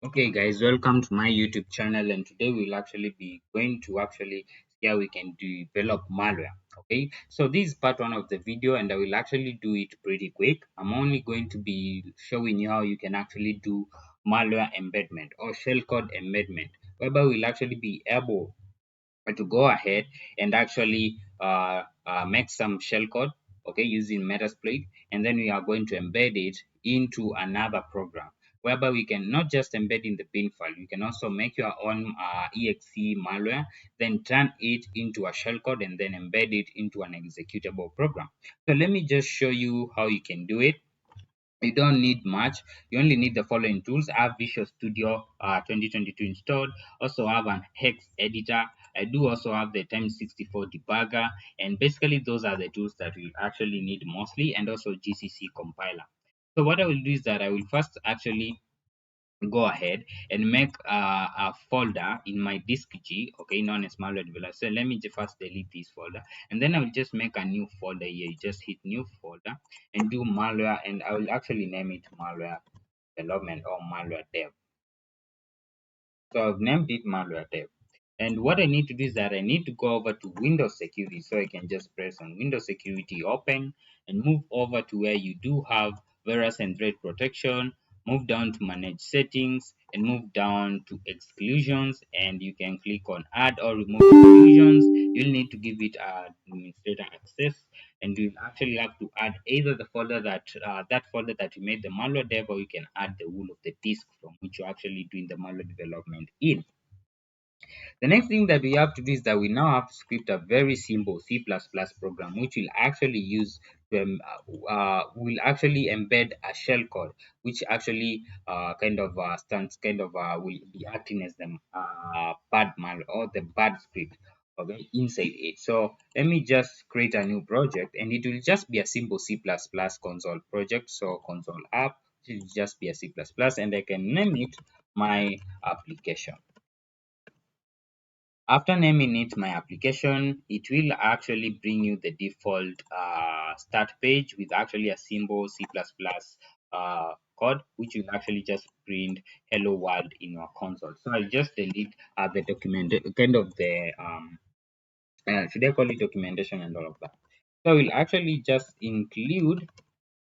Okay guys, welcome to my YouTube channel, and today we'll actually be going to see how we can develop malware. Okay, so this is part one of the video and I will actually do it pretty quick. I'm only going to be showing you how you can actually do malware embedment or shellcode embedment, whereby we'll actually be able to go ahead and actually make some shellcode, okay, using Metasploit, and then we are going to embed it into another program, whereby we can not just embed in the bin file, you can also make your own exe malware, then turn it into a shellcode and then embed it into an executable program. So let me just show you how you can do it. You don't need much. You only need the following tools. I have Visual Studio 2022 installed. Also have an hex editor. I do also have the Time 64 debugger, and basically those are the tools that we actually need mostly, and also GCC compiler. So what I will do is that I will first actually go ahead and make a folder in my disk G, okay, known as malware developer. So let me first delete this folder, and then I will just make a new folder here. You just hit new folder and do malware, and I will actually name it malware development or malware dev. So I've named it malware dev. And what I need to do is that I need to go over to Windows Security. So I can just press on Windows Security, open, and move over to where you do have virus and threat protection. Move down to manage settings and move down to exclusions. And you can click on add or remove exclusions. You'll need to give it administrator access. And you'll actually have to add either the folder that folder that you made the malware dev, or you can add the whole of the disk from which you're actually doing the malware development in. The next thing that we have to do is that we now have to script a very simple C++ program, which will actually use will actually embed a shellcode, which actually will be acting as the bad mal or the bad script, okay, inside it. So let me just create a new project, and it will just be a simple C++ console project. So console app, it will just be a C++, and I can name it my application. After naming it my application, it will actually bring you the default start page with actually a simple C++ code, which will actually just print hello world in your console. So I'll just delete the document, kind of the should I call it documentation and all of that. So I will actually just include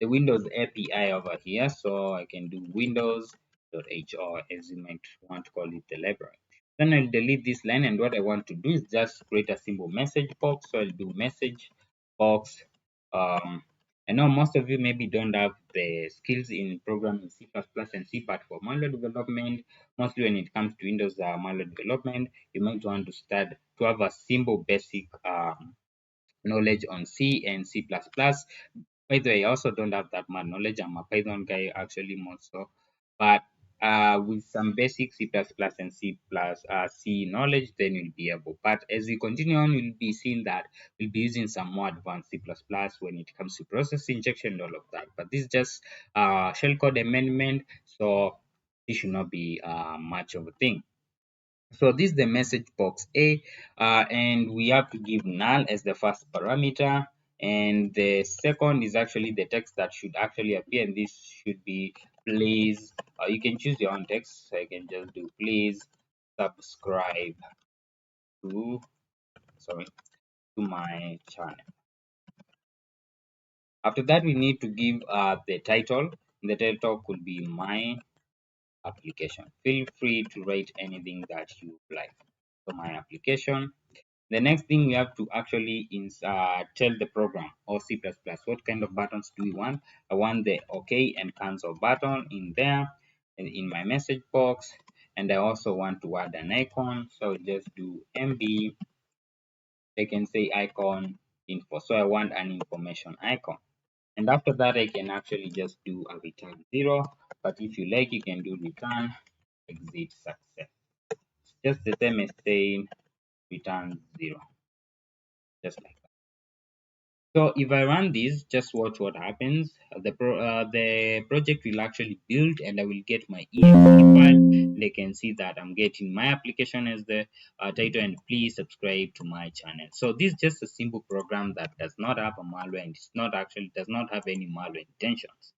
the Windows API over here. So I can do windows.h, or as you might want to call it, the library. Then I'll delete this line, and what I want to do is just create a simple message box. So I'll do message box. I know most of you maybe don't have the skills in programming C++ and C part for malware development. Mostly when it comes to Windows malware development, you might want to start to have a simple basic knowledge on C and C++. By the way, I also don't have that much knowledge. I'm a Python guy actually more so, but with some basic C++ and C knowledge, then we'll be able. But as we continue on, we'll be seeing that we'll be using some more advanced C++ when it comes to process injection and all of that. But this is just shellcode amendment, so this should not be much of a thing. So this is the message box A, and we have to give null as the first parameter, and the second is actually the text that should actually appear, and this should be please. You can choose your own text, so I can just do please subscribe to my channel. After that, we need to give the title. The title could be my application. Feel free to write anything that you like. So my application. The next thing we have to actually is tell the program or C++ what kind of buttons do we want. I want the OK and cancel button in there and in my message box, and I also want to add an icon. So I'll just do MB. I can say icon info. So I want an information icon. And after that, I can actually just do a return 0. But if you like, you can do return exit success. It's just the same as saying return 0, just like that. So if I run this, just watch what happens. The project will actually build, and I will get my exe file. They can see that I'm getting my application as the title, and please subscribe to my channel. So this is just a simple program that does not have a malware, and it's not actually does not have any malware intentions.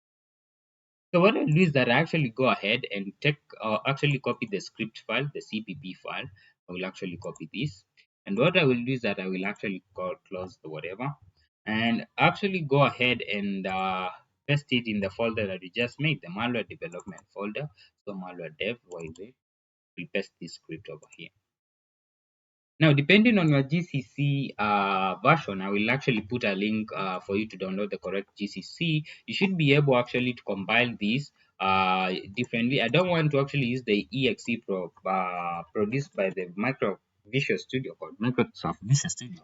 So what I'll do is that I actually go ahead and take actually copy the script file, the CPP file. I will actually copy this, and what I will do is that I will actually close the whatever, and actually go ahead and paste it in the folder that we just made, the malware development folder. So malware dev, why is it? We'll paste this script over here. Now, depending on your GCC version, I will actually put a link for you to download the correct GCC. You should be able actually to compile this differently. I don't want to actually use the exe produced by the Visual Studio called Microsoft Visual Studio,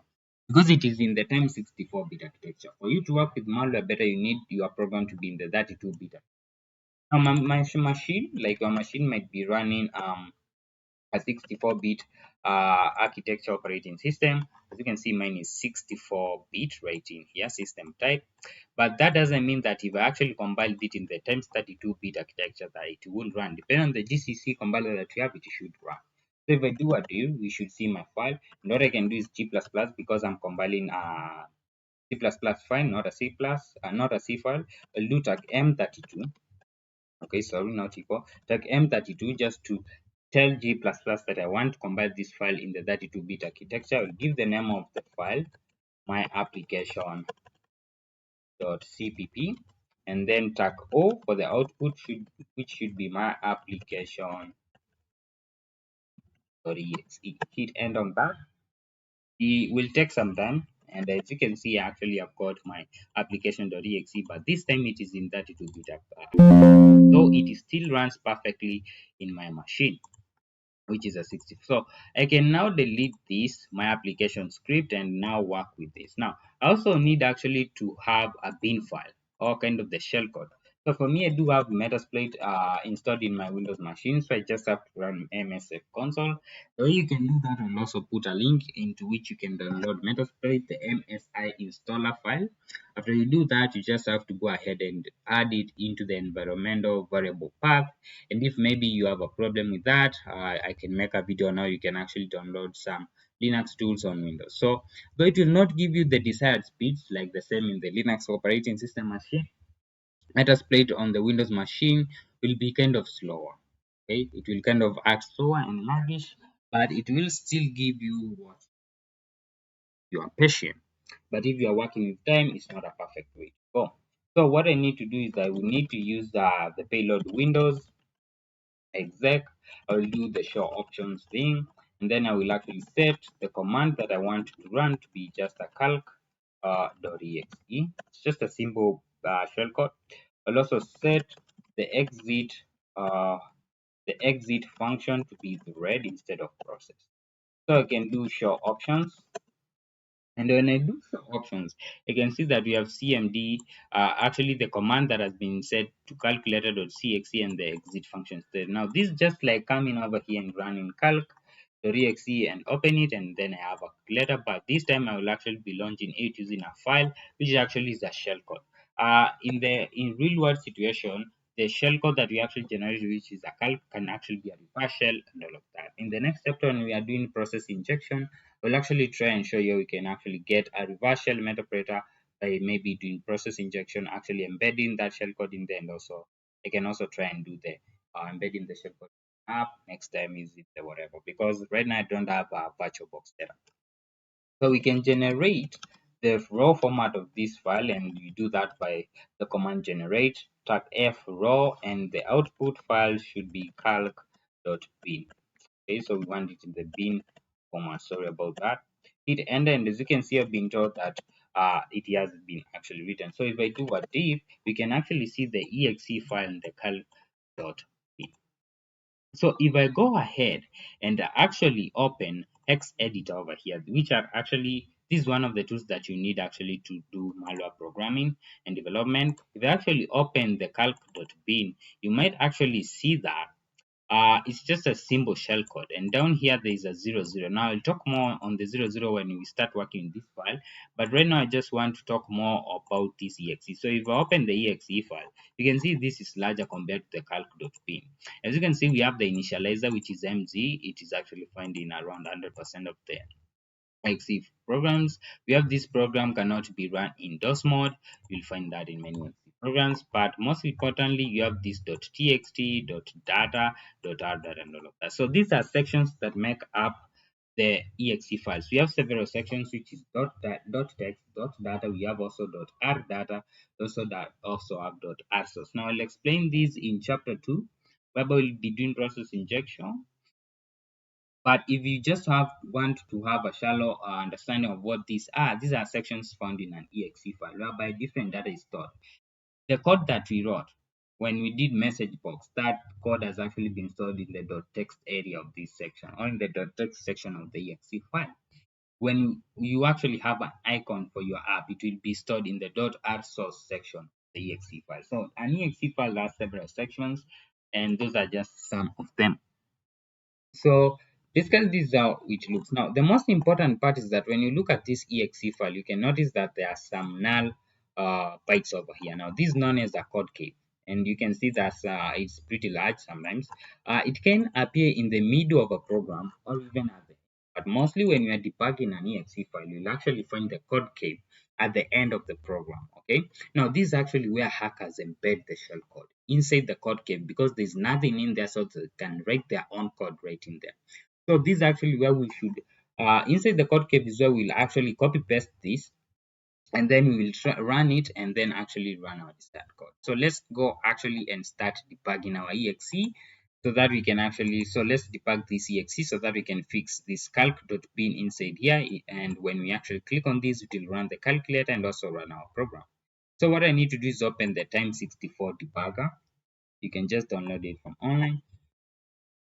because it is in the times 64-bit architecture. For you to work with malware better, you need your program to be in the 32-bit. Now, my machine, like your machine, might be running a 64-bit architecture operating system. As you can see, mine is 64-bit right in here, system type. But that doesn't mean that if I actually compiled it in the times 32-bit architecture that it will run. Depending on the GCC compiler that you have, it should run. So if I do a do, we should see my file. And what I can do is G++ because I'm compiling C++ file, not a C+, not a C file. I'll do tag M32. Okay, sorry, not equal. Tag M32 just to tell G++ that I want to compile this file in the 32-bit architecture. I'll give the name of the file, my application.cpp, and then tag O for the output, which should be my application.exe. Hit end on that. It will take some time, and as you can see, actually I've got my application.exe, but this time it is in 32-bit. So it still runs perfectly in my machine, which is a 60. So I can now delete this, my application script, and now work with this. Now I also need actually to have a bin file or kind of the shellcode. So for me, I do have Metasploit installed in my Windows machine, so I just have to run MSF console. The way you can do that, I'll also put a link into which you can download Metasploit, the MSI installer file. After you do that, you just have to go ahead and add it into the environmental variable path. And if maybe you have a problem with that, I can make a video now. You can actually download some Linux tools on Windows. So, though it will not give you the desired speeds like the same in the Linux operating system machine, Metasploit on the Windows machine will be kind of slower. Okay, it will kind of act slower and sluggish, but it will still give you what you are patient. But if you are working with time, it's not a perfect way to go. So what I need to do is I will need to use the payload Windows exec. I will do the show options thing, and then I will actually set the command that I want to run to be just a calc .exe. It's just a simple shellcode. I'll also set the uh, exit function to be the red instead of process. So I can do show options, and when I do the options, I can see that we have CMD, actually the command that has been set to calculator.cxe and the exit function there. Now this is just like coming over here and running calc.exe and open it, and then I have a calculator, but this time I will actually be launching it using a file, which actually is a shellcode. In real world situation, the shellcode that we actually generate, which is a calc, can actually be a reverse shell and all of that. In the next chapter, when we are doing process injection, we'll actually try and show you we can actually get a reverse shell metaparator by maybe doing process injection, actually embedding that shellcode in there, and also I can also try and do the embedding the shellcode app next time is it the whatever, because right now I don't have a virtual box data. So we can generate the raw format of this file, and we do that by the command generate tag f raw, and the output file should be calc.bin. Okay, so we want it in the bin format. Sorry about that. Hit enter, and as you can see, I've been told that it has been actually written. So if I do a diff, we can actually see the exe file in the calc.bin. So if I go ahead and actually open Xedit over here, which are actually, this is one of the tools that you need actually to do malware programming and development. If I actually open the calc.bin, you might actually see that it's just a simple shellcode, and down here there is a 00. Now I'll talk more on the 00 when we start working with this file, but right now I just want to talk more about this exe. So if I open the exe file, you can see this is larger compared to the calc.bin. As you can see, we have the initializer, which is mz. It is actually finding around 100% of the exe programs. We have this program cannot be run in DOS mode. You'll find that in many programs, but most importantly, you have this .txt, .data, .r, and all of that. So these are sections that make up the exe files. We have several sections, which is .text, .data. We have also .r data, also have .r source. Now I'll explain these in chapter 2, whereby we'll be doing process injection. But if you just want to have a shallow understanding of what these are sections found in an exe file, whereby different data is stored. The code that we wrote when we did message box, that code has actually been stored in the .text area of this section, or in the .text section of the exe file. When you actually have an icon for your app, it will be stored in the .r source section of the exe file. So an exe file has several sections, and those are just some of them. So basically, this is how it looks. Now, the most important part is that when you look at this exe file, you can notice that there are some null bytes over here. Now, this is known as a code cave, and you can see that it's pretty large sometimes. It can appear in the middle of a program or even at the, but mostly when you are debugging an exe file, you'll actually find the code cave at the end of the program. Okay. Now, this is actually where hackers embed the shellcode inside the code cave, because there's nothing in there, so they can write their own code right in there. So this is actually where we should, inside the code cave is where we'll actually copy paste this, and then we will run it and then actually run our desired code. So let's go actually and start debugging our exe, so that we can actually, so let's debug this exe so that we can fix this calc.bin inside here, and when we actually click on this, it will run the calculator and also run our program. So what I need to do is open the time64 debugger. You can just download it from online,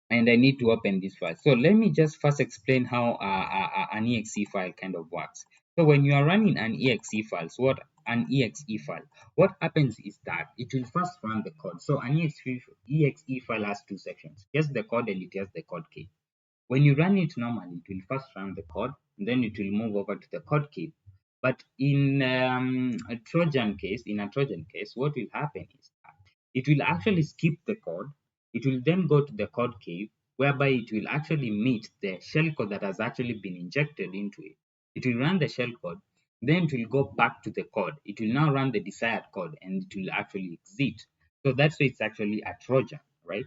and I need to open this file. So let me just first explain how an exe file kind of works. So when you are running an exe file, what happens is that it will first run the code. So an exe file has two sections. Here's the code and it has the code key. When you run it normally, it will first run the code, and then it will move over to the code key. But in a Trojan case, what will happen is that it will actually skip the code. It will then go to the code cave, whereby it will actually meet the shellcode that has actually been injected into it. It will run the shellcode, then it will go back to the code. It will now run the desired code, and it will actually exit. So that's why it's actually a Trojan, right?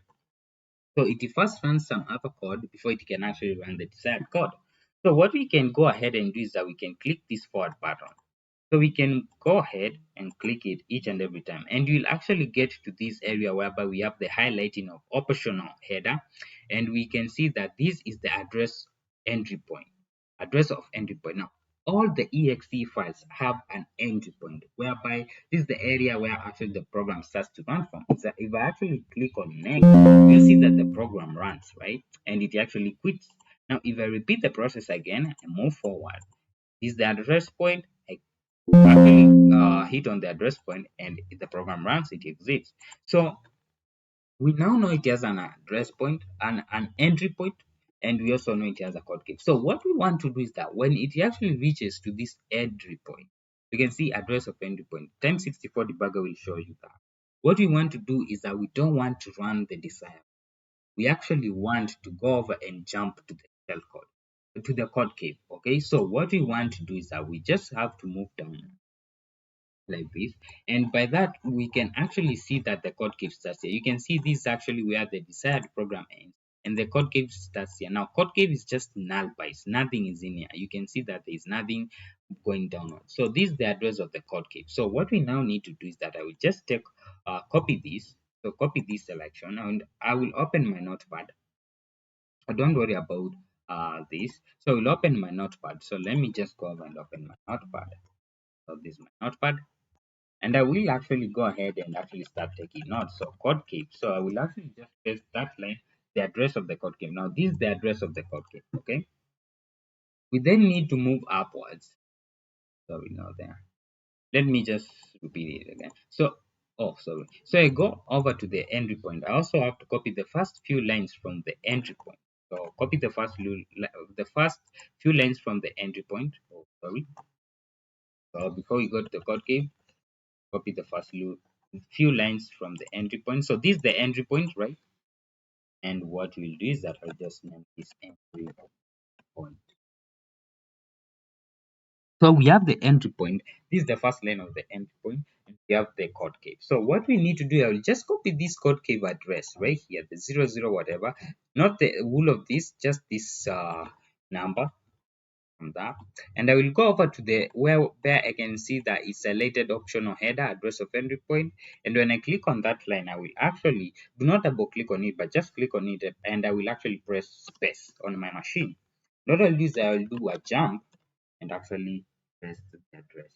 So it first runs some other code before it can actually run the desired code. So what we can go ahead and do is that we can click this forward button. So we can go ahead and click it each and every time, and you'll actually get to this area whereby we have the highlighting of optional header, and we can see that this is the address of entry point. Now, all the exe files have an entry point, whereby this is the area where actually the program starts to run from. So if I actually click on next, you'll see that the program runs, right? And it actually quits. Now, if I repeat the process again and move forward, this is the address point. I actually hit on the address point and the program runs, it exits. So we now know it has an address point and an entry point, and we also know it has a code key. So what we want to do is that when it actually reaches to this entry point, you can see address of entry point. Time64 debugger will show you that. What we want to do is that we don't want to run the desired. We actually want to go over and jump to the shellcode, to the code cave. Okay, so what we want to do is that we just have to move down like this, and by that we can actually see that the code cave starts here. You can see this is actually where the desired program ends, and the code cave starts here. Now code cave is just null bytes, nothing is in here. You can see that there is nothing going downward. So this is the address of the code cave. So what we now need to do is that I will just take copy this. So copy this selection, and I will open my notepad. Don't worry about this. So I will open my notepad. So let me just go over and open my notepad. So this is my notepad, and I will actually go ahead and actually start taking notes. So code cave. So I will actually just paste that line, the address of the code cave. Now this is the address of the code cave. Okay. We then need to move upwards. So we know there. Let me just repeat it again. So sorry. So I go over to the entry point. I also have to copy the first few lines from the entry point. So copy the first few lines from the entry point. Oh, sorry. So before we go to the code cave, copy the first few lines from the entry point. So this is the entry point, right? And what we'll do is that I'll just name this entry point. So we have the entry point. This is the first line of the entry point. We have the code cave. So what we need to do, I will just copy this code cave address right here, the 00 whatever, not the whole of this, just this number from that. And I will go over to the where I can see that it's selected optional header address of entry point. And when I click on that line, I will actually do not double click on it, but just click on it, and I will actually press space on my machine. Not only this, I will do a jump and actually paste the address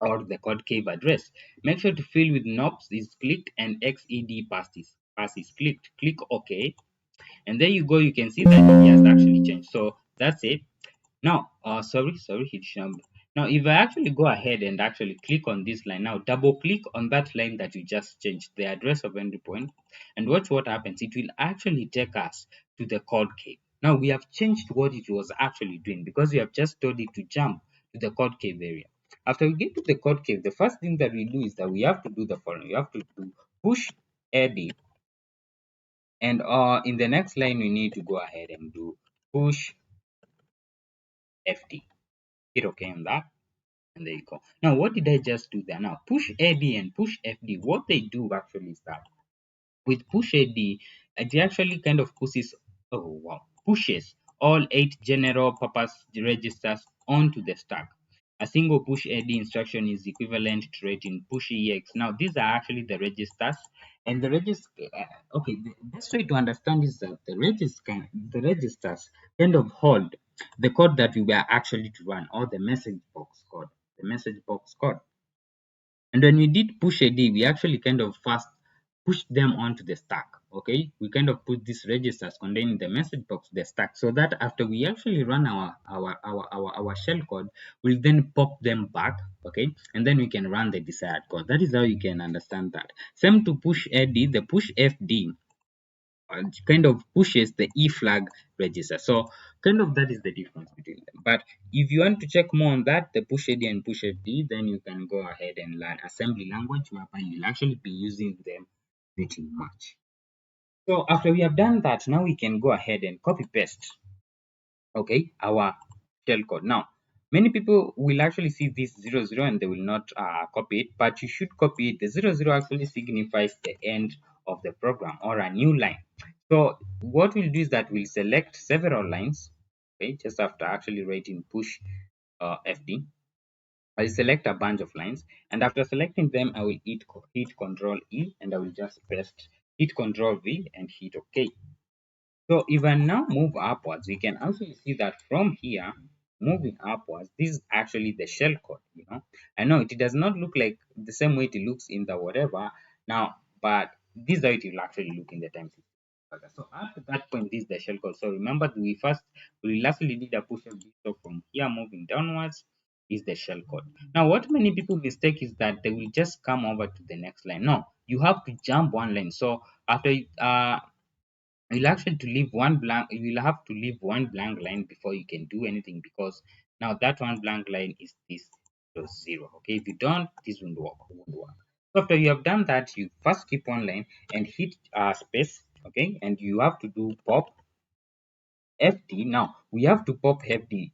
or the code cave address. Make sure to fill with knobs is clicked and XED pass is clicked. Click OK, and there you go. You can see that it has actually changed. So that's it. Now, sorry, it jumped. Now, if I actually go ahead and actually click on this line, now double click on that line that you just changed, the address of endpoint, and watch what happens. It will actually take us to the code cave. Now, we have changed what it was actually doing because we have just told it to jump to the code cave area. After we get to the code cave, the first thing that we do is that we have to do the following. We have to do push edit, and in the next line, we need to go ahead and do push FD. Hit OK on that. And there you go. Now, what did I just do there? Now, push AD and push FD, what they do actually is that with push AD, it actually kind of pushes all 8 general purpose registers onto the stack. A single push AD instruction is equivalent to writing push EX. Now, these are actually the registers, and the register. Okay, the best way to understand is that the registers kind of hold the code that we were actually to run, or the message box code. The message box code. And when we did push AD, we actually kind of first pushed them onto the stack. Okay, we kind of put these registers containing the message box to the stack, so that after we actually run our shell code, we'll then pop them back. Okay, and then we can run the desired code. That is how you can understand that. Same to push AD, the push FD kind of pushes the E flag register. So kind of that is the difference between them. But if you want to check more on that, the push AD and push FD, then you can go ahead and learn assembly language, whereby you'll actually be using them pretty much. So after we have done that, now we can go ahead and copy paste, okay, our shell code. Now, many people will actually see this 00 and they will not copy it, but you should copy it. The 00 actually signifies the end of the program or a new line. So what we'll do is that we'll select several lines, okay, just after actually writing push FD. I'll select a bunch of lines, and after selecting them, I will hit Control E, and I will just paste, hit Control V, and hit OK. So if I now move upwards, we can actually see that from here, moving upwards, this is actually the shell code. I know it does not look like the same way it looks in the whatever now, but this is how it will actually look in the time system. So after that point, this is the shell code. So remember, we lastly did a push of this. So from here, moving downwards is the shell code. Now, what many people mistake is that they will just come over to the next line. No, you have to jump one line. So after you'll actually to leave one blank, you'll have to leave one blank line before you can do anything, because now that one blank line is this 0. Okay, if you don't, this won't work. So after you have done that, you first keep one line and hit space. Okay, and you have to do pop FD. Now we have to pop FD,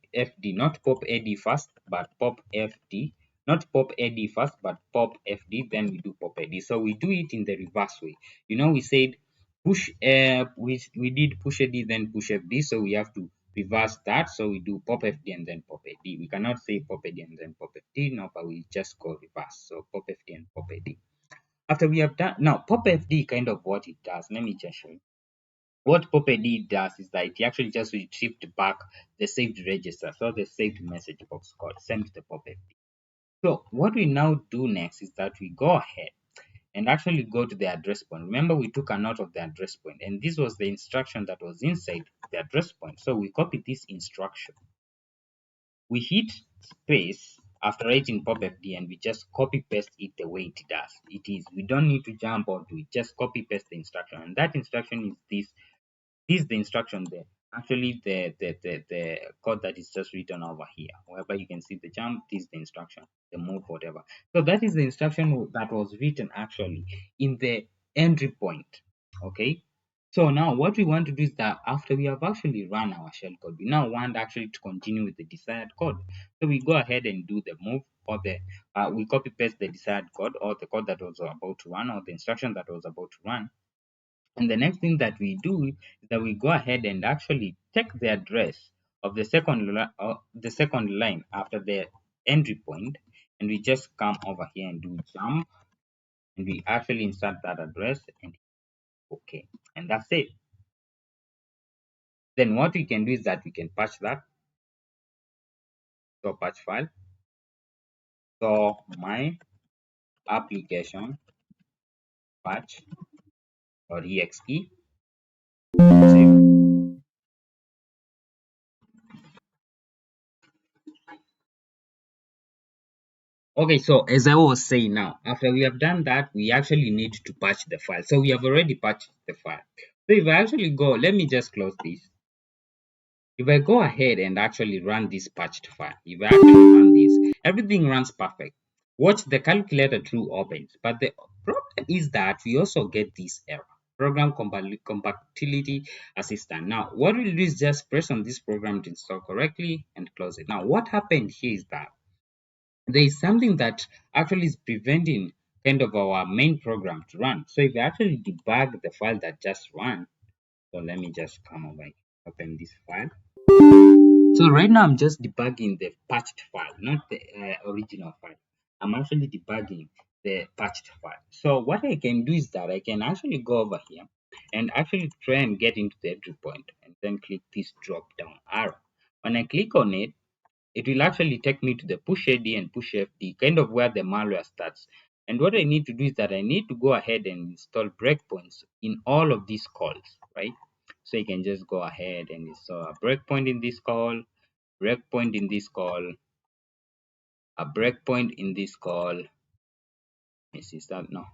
not pop AD first, but pop FD. Not pop AD first, but pop FD. Then we do pop AD. So we do it in the reverse way. We said push. We did push AD, then push FD. So we have to reverse that. So we do pop FD and then pop AD. We cannot say pop AD and then pop FD. No, but we just go reverse. So pop FD and pop AD. After we have done now, pop FD kind of what it does. Let me just show you. What PopAD does is that it actually just retrieved back the saved register, so the saved message box code, same to the PopAD. So what we now do next is that we go ahead and actually go to the address point. Remember, we took a note of the address point, and this was the instruction that was inside the address point. So we copy this instruction. We hit space after writing popfd, and we just copy paste it the way it does. It is. We don't need to jump or do it. Just copy paste the instruction, and that instruction is this. This is the instruction there. Actually, the code that is just written over here, whereby you can see the jump, this is the instruction, the move, whatever. So that is the instruction that was written actually in the entry point. Okay. So now what we want to do is that after we have actually run our shell code, we now want actually to continue with the desired code. So we go ahead and do the move or the we copy paste the desired code or the code that was about to run or the instruction that was about to run. And the next thing that we do is that we go ahead and actually take the address of the second line after the entry point, and we just come over here and do jump, and we actually insert that address and okay, and that's it. Then what we can do is that we can patch that. So patch file. So my application patch or exe. Save. Okay, so as I was saying now, after we have done that, we actually need to patch the file. So we have already patched the file. So if I actually go, let me just close this. If I go ahead and actually run this patched file, if I actually run this, everything runs perfect. Watch the calculator through opens. But the problem is that we also get this error. Program compatibility assistant. Now, what we'll do is just press on this program to install correctly and close it. Now, what happened here is that there is something that actually is preventing kind of our main program to run. So if we actually debug the file that just ran, so let me just come over and open this file. So right now I'm just debugging the patched file, not the original file. I'm actually debugging the patched file. So what I can do is that I can actually go over here and actually try and get into the entry point and then click this drop down arrow. When I click on it, it will actually take me to the push AD and push FD, kind of where the malware starts. And what I need to do is that I need to go ahead and install breakpoints in all of these calls, right? So you can just go ahead and install a breakpoint in this call, breakpoint in this call, a breakpoint in this call. Is that no?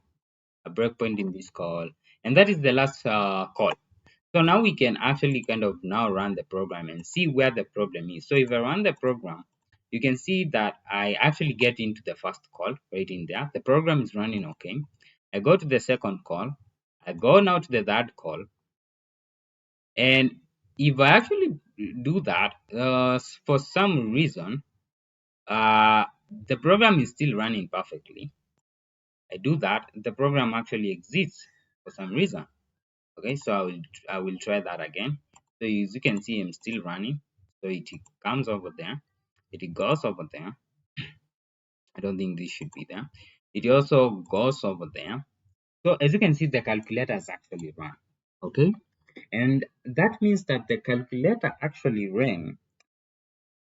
A breakpoint in this call, and that is the last call. So now we can actually kind of now run the program and see where the problem is. So if I run the program, you can see that I actually get into the first call right in there. The program is running okay. I go to the second call. I go now to the third call. And if I actually do that, for some reason, the program is still running perfectly. I do that, the program actually exists for some reason. Okay, so I will try that again. So as you can see, I'm still running. So it comes over there, it goes over there. I don't think this should be there. It also goes over there. So as you can see, the calculator is actually run. Okay, and that means that the calculator actually ran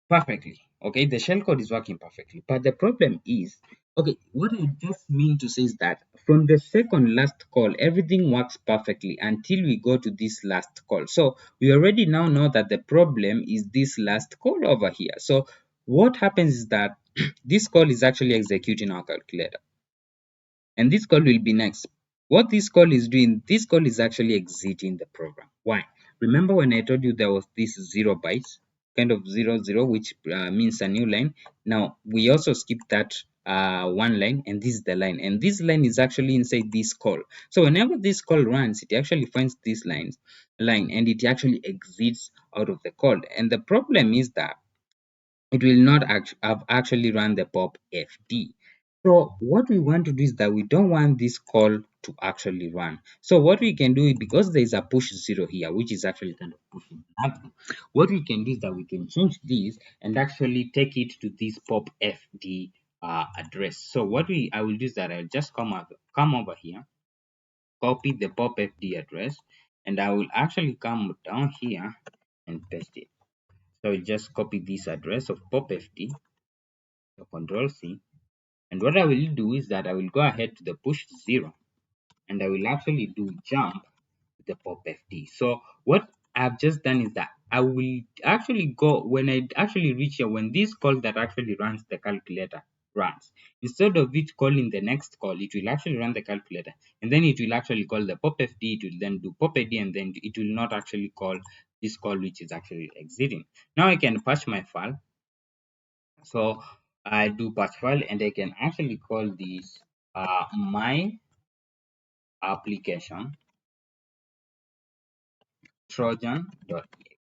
perfectly. Okay, the shellcode is working perfectly. But the problem is, okay, what I just mean to say is that from the second last call, everything works perfectly until we go to this last call. So we already now know that the problem is this last call over here. So what happens is that this call is actually executing our calculator, and this call will be next. What this call is doing, this call is actually exiting the program. Why? Remember when I told you there was this 0 bytes, kind of 00, which means a new line. Now we also skip that one line, and this is the line, and this line is actually inside this call. So whenever this call runs, it actually finds this line, and it actually exits out of the call. And the problem is that it will not have actually run the pop fd. So what we want to do is that we don't want this call to actually run. So what we can do is, because there is a push zero here, which is actually kind of pushing nothing, what we can do is that we can change this and actually take it to this pop fd address. So what I will do is that I'll just come over here, copy the pop fd address, and I will actually come down here and paste it. So I'll just copy this address of pop fd, so control C, and what I will do is that I will go ahead to the push zero, and I will actually do jump to the pop fd. So what I've just done is that I will actually go, when I actually reach here, when this call that actually runs the calculator runs, instead of it calling the next call, it will actually run the calculator, and then it will actually call the pop fd. It will then do pop id, and then it will not actually call this call which is actually exiting. Now I can patch my file. So I do patch file, and I can actually call this my application trojan.exe.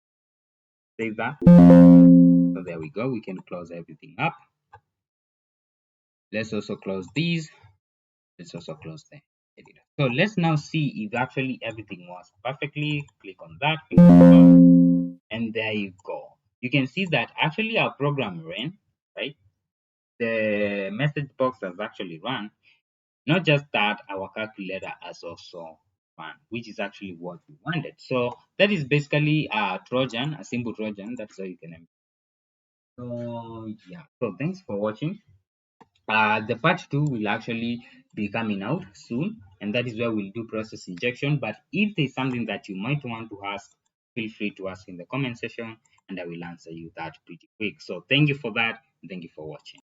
Save that. So there we go. We can close everything up. Let's also close these. Let's also close the editor. So let's now see if actually everything works perfectly. Click on that, and there you go. You can see that actually our program ran, right? The message box has actually run. Not just that, our calculator has also run, which is actually what we wanted. So that is basically a Trojan, a simple Trojan. That's how you can. So yeah. So thanks for watching. The part 2 will actually be coming out soon, and that is where we'll do process injection. But if there's something that you might want to ask, feel free to ask in the comment section, and I will answer you that pretty quick. So thank you for that, and thank you for watching.